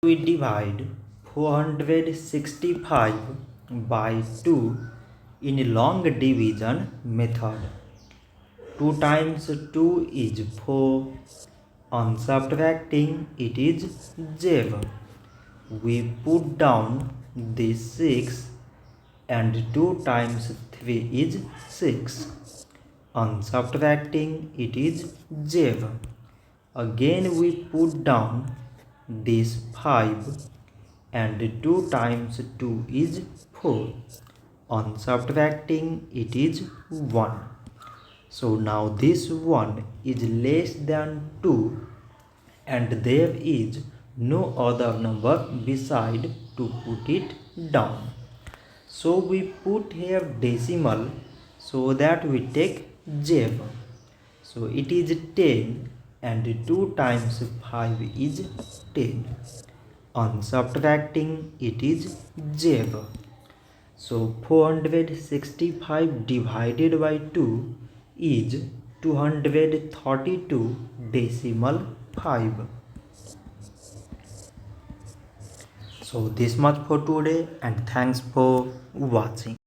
We divide 465 by 2 in long division method. 2 times 2 is 4. On subtracting it is 7. We put down this 6 and 2 times 3 is 6. On subtracting it is 7. Again we put down this 5 and 2 times 2 is 4. On subtracting it is 1. So now this 1 is less than 2 and there is no other number beside to put it down. So we put here decimal so that we take 0. So it is 10 and 2 times 5 is 10. On subtracting it is 0. So 465 divided by 2 is 232 decimal 5. So this much for today and thanks for watching.